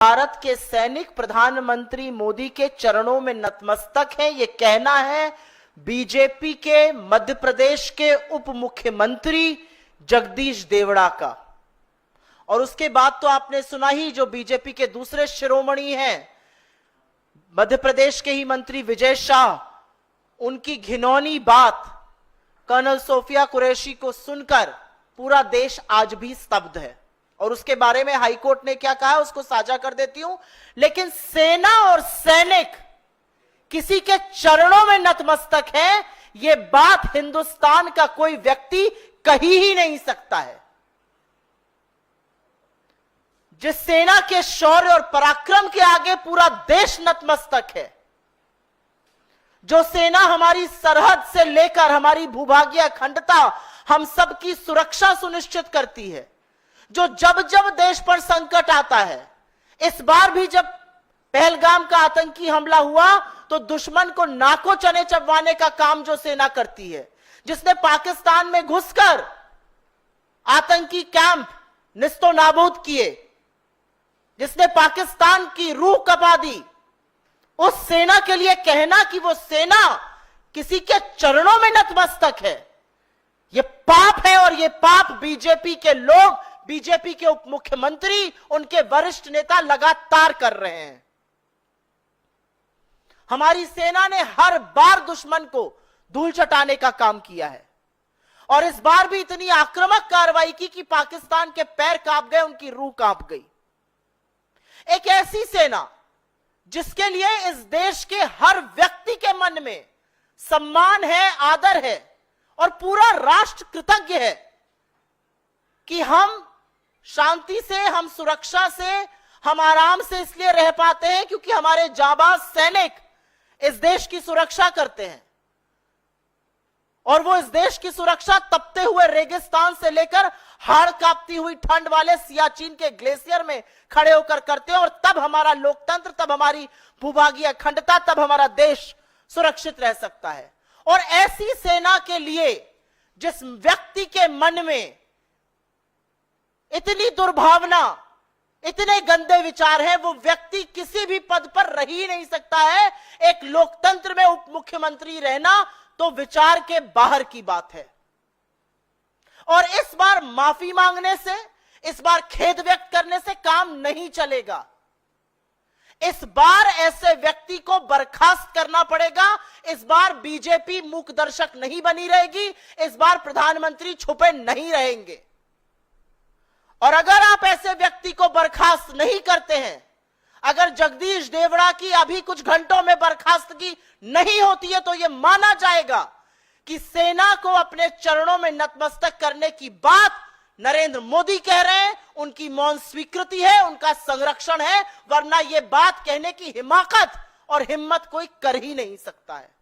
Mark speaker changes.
Speaker 1: भारत के सैनिक प्रधानमंत्री मोदी के चरणों में नतमस्तक हैं। ये कहना है बीजेपी के मध्य प्रदेश के उप मुख्यमंत्री जगदीश देवड़ा का। और उसके बाद तो आपने सुना ही, जो बीजेपी के दूसरे शिरोमणि हैं मध्य प्रदेश के ही मंत्री विजय शाह, उनकी घिनौनी बात कर्नल सोफिया कुरैशी को सुनकर पूरा देश आज भी स्तब्ध है। और उसके बारे में हाईकोर्ट ने क्या कहा उसको साझा कर देती हूं। लेकिन सेना और सैनिक किसी के चरणों में नतमस्तक है, यह बात हिंदुस्तान का कोई व्यक्ति कही ही नहीं सकता है। जिस सेना के शौर्य और पराक्रम के आगे पूरा देश नतमस्तक है, जो सेना हमारी सरहद से लेकर हमारी भूभागीय अखंडता, हम सबकी सुरक्षा सुनिश्चित करती है, जो जब जब देश पर संकट आता है, इस बार भी जब पहलगाम का आतंकी हमला हुआ तो दुश्मन को नाको चने चबवाने का काम जो सेना करती है, जिसने पाकिस्तान में घुसकर आतंकी कैंप निस्तो नाबूद किए, जिसने पाकिस्तान की रूह कपा दी, उस सेना के लिए कहना कि वो सेना किसी के चरणों में नतमस्तक है, यह पाप है। और यह पाप बीजेपी के लोग, बीजेपी के उप मुख्यमंत्री, उनके वरिष्ठ नेता लगातार कर रहे हैं। हमारी सेना ने हर बार दुश्मन को धूल चटाने का काम किया है और इस बार भी इतनी आक्रामक कार्रवाई की कि पाकिस्तान के पैर कांप गए, उनकी रूह कांप गई। एक ऐसी सेना जिसके लिए इस देश के हर व्यक्ति के मन में सम्मान है, आदर है और पूरा राष्ट्र कृतज्ञ है कि हम शांति से, हम सुरक्षा से, हम आराम से इसलिए रह पाते हैं क्योंकि हमारे जाबाज सैनिक इस देश की सुरक्षा करते हैं। और वो इस देश की सुरक्षा तपते हुए रेगिस्तान से लेकर हाड़ कांपती हुई ठंड वाले सियाचिन के ग्लेशियर में खड़े होकर करते हैं। और तब हमारा लोकतंत्र, तब हमारी भूभागीय अखंडता, तब हमारा देश सुरक्षित रह सकता है। और ऐसी सेना के लिए जिस व्यक्ति के मन में इतनी दुर्भावना, इतने गंदे विचार हैं, वो व्यक्ति किसी भी पद पर रह ही नहीं सकता है। एक लोकतंत्र में उप मुख्यमंत्री रहना तो विचार के बाहर की बात है। और इस बार माफी मांगने से, इस बार खेद व्यक्त करने से काम नहीं चलेगा। इस बार ऐसे व्यक्ति को बर्खास्त करना पड़ेगा। इस बार बीजेपी मूक दर्शक नहीं बनी रहेगी। इस बार प्रधानमंत्री छुपे नहीं रहेंगे। और अगर आप ऐसे व्यक्ति को बर्खास्त नहीं करते हैं, अगर जगदीश देवड़ा की अभी कुछ घंटों में बर्खास्तगी नहीं होती है, तो यह माना जाएगा कि सेना को अपने चरणों में नतमस्तक करने की बात नरेंद्र मोदी कह रहे हैं, उनकी मौन स्वीकृति है, उनका संरक्षण है, वरना यह बात कहने की हिमाकत और हिम्मत कोई कर ही नहीं सकता है।